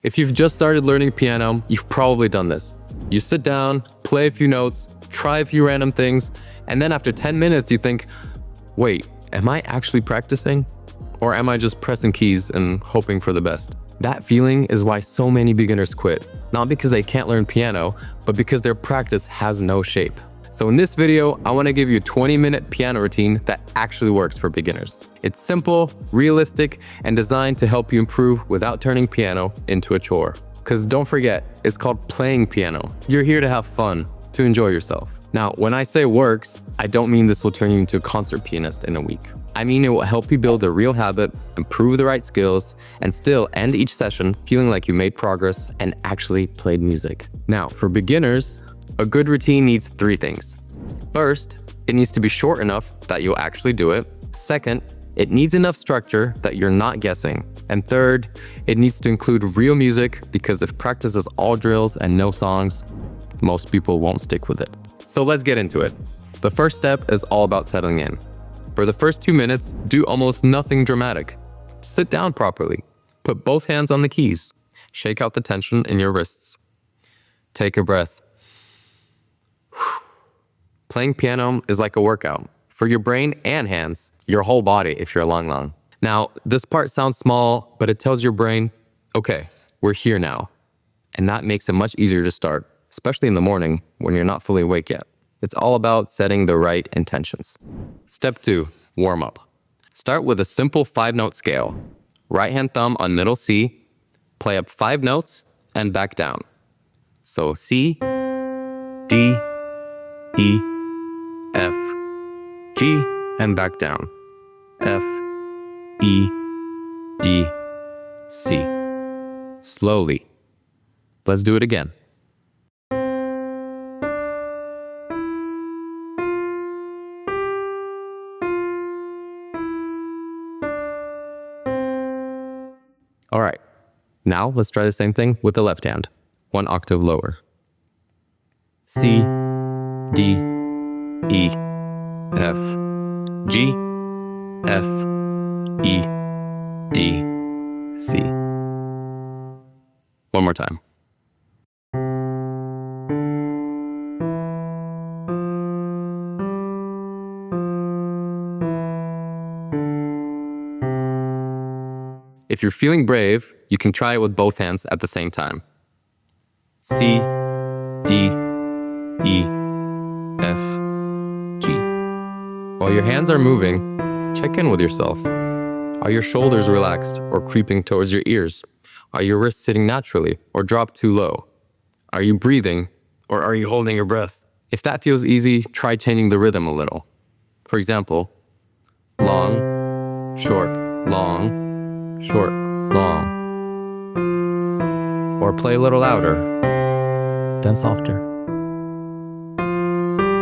If you've just started learning piano, you've probably done this. You sit down, play a few notes, try a few random things, and then after 10 minutes you think, wait, am I actually practicing? Or am I just pressing keys and hoping for the best? That feeling is why so many beginners quit. Not because they can't learn piano, but because their practice has no shape. So in this video, I want to give you a 20-minute piano routine that actually works for beginners. It's simple, realistic, and designed to help you improve without turning piano into a chore. Because don't forget, it's called playing piano. You're here to have fun, to enjoy yourself. Now, when I say works, I don't mean this will turn you into a concert pianist in a week. I mean it will help you build a real habit, improve the right skills, and still end each session feeling like you made progress and actually played music. Now, for beginners, a good routine needs 3 things. First, it needs to be short enough that you'll actually do it. Second, it needs enough structure that you're not guessing. And third, it needs to include real music, because if practice is all drills and no songs, most people won't stick with it. So let's get into it. The first step is all about settling in. For the first 2 minutes, do almost nothing dramatic. Sit down properly. Put both hands on the keys. Shake out the tension in your wrists. Take a breath. Playing piano is like a workout for your brain and hands, your whole body if you're long. Now, this part sounds small, but it tells your brain, okay, we're here now. And that makes it much easier to start, especially in the morning when you're not fully awake yet. It's all about setting the right intentions. Step 2, warm up. Start with a simple 5-note scale. Right hand thumb on middle C, play up 5 notes and back down. So C, D, E, F, G, and back down. F, E, D, C. Slowly. Let's do it again. All right, now let's try the same thing with the left hand, 1 octave lower. C, D, E, F, G, F, E, D, C. One more time. If you're feeling brave, you can try it with both hands at the same time. C, D, E, F, G. While your hands are moving, check in with yourself. Are your shoulders relaxed or creeping towards your ears? Are your wrists sitting naturally or dropped too low? Are you breathing or are you holding your breath? If that feels easy, try changing the rhythm a little. For example, long, short, long, short, long. Or play a little louder, then softer.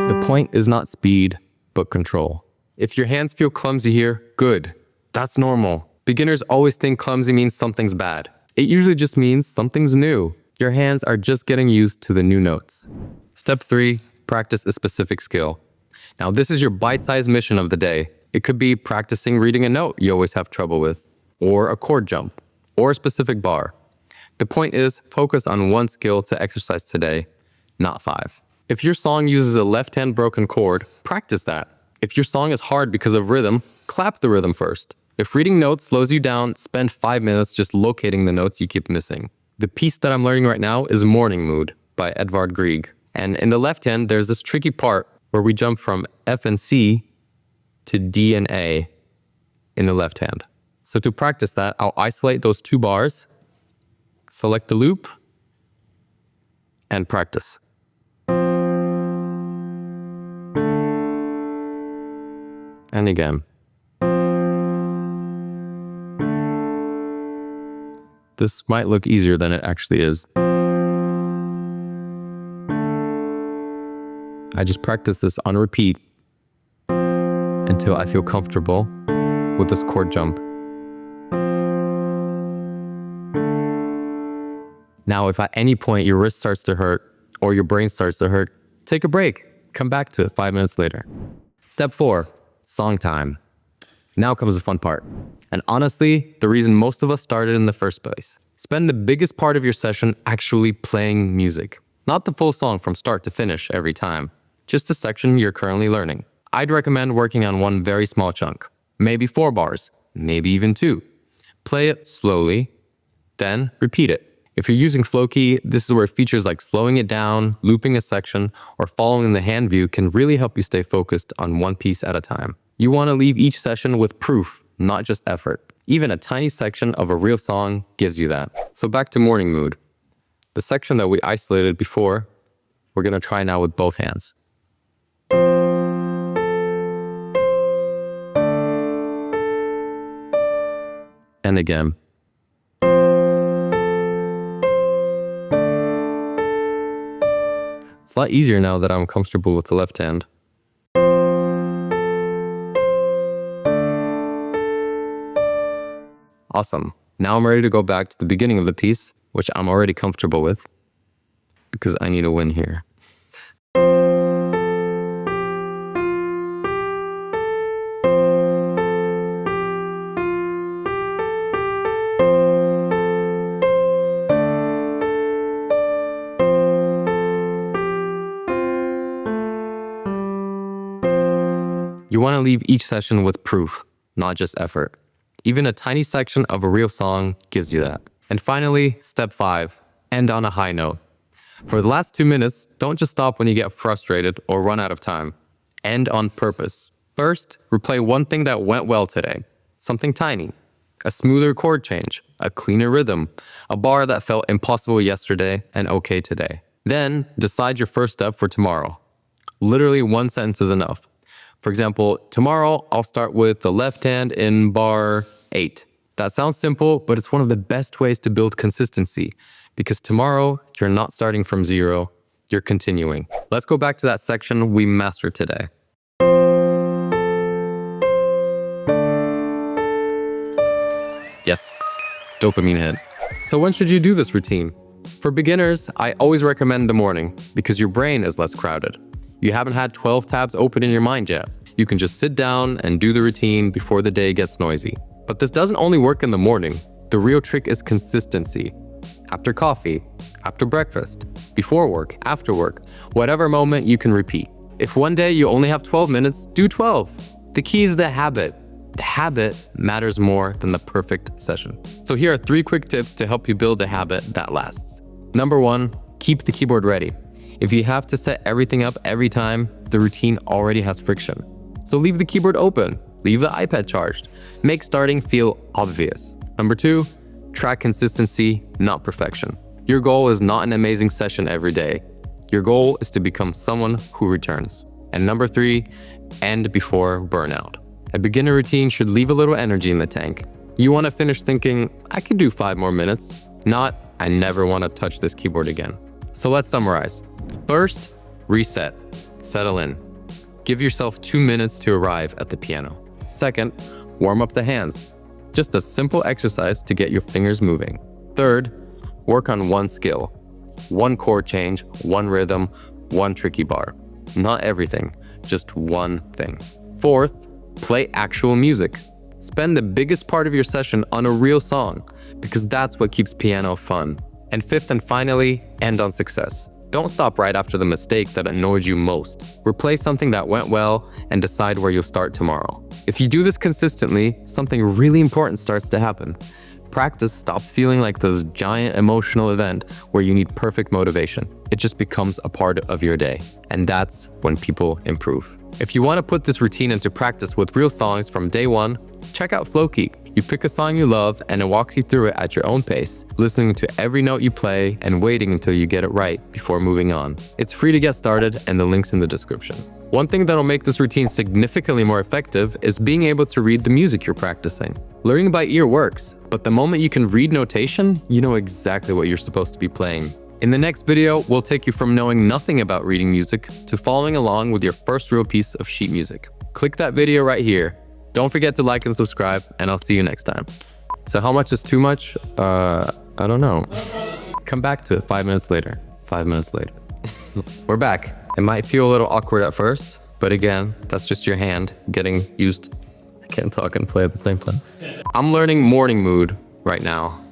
The point is not speed, but control. If your hands feel clumsy here, good. That's normal. Beginners always think clumsy means something's bad. It usually just means something's new. Your hands are just getting used to the new notes. Step 3, practice a specific skill. Now this is your bite-sized mission of the day. It could be practicing reading a note you always have trouble with, or a chord jump, or a specific bar. The point is, focus on 1 skill to exercise today, not 5. If your song uses a left-hand broken chord, practice that. If your song is hard because of rhythm, clap the rhythm first. If reading notes slows you down, spend 5 minutes just locating the notes you keep missing. The piece that I'm learning right now is Morning Mood by Edvard Grieg. And in the left hand, there's this tricky part where we jump from F and C to D and A in the left hand. So to practice that, I'll isolate those 2 bars, select the loop, and practice. And again. This might look easier than it actually is. I just practice this on repeat until I feel comfortable with this chord jump. Now, if at any point your wrist starts to hurt or your brain starts to hurt, take a break. Come back to it 5 minutes later. Step 4, song time. Now comes the fun part. And honestly, the reason most of us started in the first place. Spend the biggest part of your session actually playing music. Not the full song from start to finish every time, just a section you're currently learning. I'd recommend working on one very small chunk, maybe 4 bars, maybe even 2. Play it slowly, then repeat it. If you're using flowkey, this is where features like slowing it down, looping a section, or following the hand view can really help you stay focused on one piece at a time. You want to leave each session with proof, not just effort. Even a tiny section of a real song gives you that. So back to morning mood. The section that we isolated before, we're going to try now with both hands. And again. It's a lot easier now that I'm comfortable with the left hand. Awesome. Now I'm ready to go back to the beginning of the piece, which I'm already comfortable with, because I need a win here. You want to leave each session with proof, not just effort. Even a tiny section of a real song gives you that. And finally, step 5, end on a high note. For the last 2 minutes, don't just stop when you get frustrated or run out of time. End on purpose. First, replay one thing that went well today. Something tiny. A smoother chord change, a cleaner rhythm, a bar that felt impossible yesterday and okay today. Then, decide your first step for tomorrow. Literally 1 sentence is enough. For example, tomorrow I'll start with the left hand in bar 8. That sounds simple, but it's one of the best ways to build consistency, because tomorrow you're not starting from 0, you're continuing. Let's go back to that section we mastered today. Yes, dopamine hit. So when should you do this routine? For beginners, I always recommend the morning, because your brain is less crowded. You haven't had 12 tabs open in your mind yet. You can just sit down and do the routine before the day gets noisy. But this doesn't only work in the morning. The real trick is consistency. After coffee, after breakfast, before work, after work, whatever moment you can repeat. If one day you only have 12 minutes, do 12. The key is the habit. The habit matters more than the perfect session. So here are 3 quick tips to help you build a habit that lasts. Number 1, keep the keyboard ready. If you have to set everything up every time, the routine already has friction. So leave the keyboard open, leave the iPad charged. Make starting feel obvious. Number 2, track consistency, not perfection. Your goal is not an amazing session every day. Your goal is to become someone who returns. And number 3, end before burnout. A beginner routine should leave a little energy in the tank. You want to finish thinking, I could do 5 more minutes, not, I never want to touch this keyboard again. So let's summarize. First, reset, settle in. Give yourself 2 minutes to arrive at the piano. Second, warm up the hands. Just a simple exercise to get your fingers moving. Third, work on one skill. 1 chord change, 1 rhythm, 1 tricky bar. Not everything, just one thing. Fourth, play actual music. Spend the biggest part of your session on a real song, because that's what keeps piano fun. And fifth and finally, end on success. Don't stop right after the mistake that annoyed you most. Replace something that went well and decide where you'll start tomorrow. If you do this consistently, something really important starts to happen. Practice stops feeling like this giant emotional event where you need perfect motivation. It just becomes a part of your day. And that's when people improve. If you want to put this routine into practice with real songs from day 1, check out flowkey. You pick a song you love and it walks you through it at your own pace, listening to every note you play and waiting until you get it right before moving on. It's free to get started and the link's in the description. One thing that'll make this routine significantly more effective is being able to read the music you're practicing. Learning by ear works, but the moment you can read notation, you know exactly what you're supposed to be playing. In the next video, we'll take you from knowing nothing about reading music to following along with your first real piece of sheet music. Click that video right here. Don't forget to like and subscribe, and I'll see you next time. So how much is too much? I don't know. Come back to it 5 minutes later. 5 minutes later. We're back. It might feel a little awkward at first, but again, that's just your hand getting used. I can't talk and play at the same time. I'm learning morning mood right now.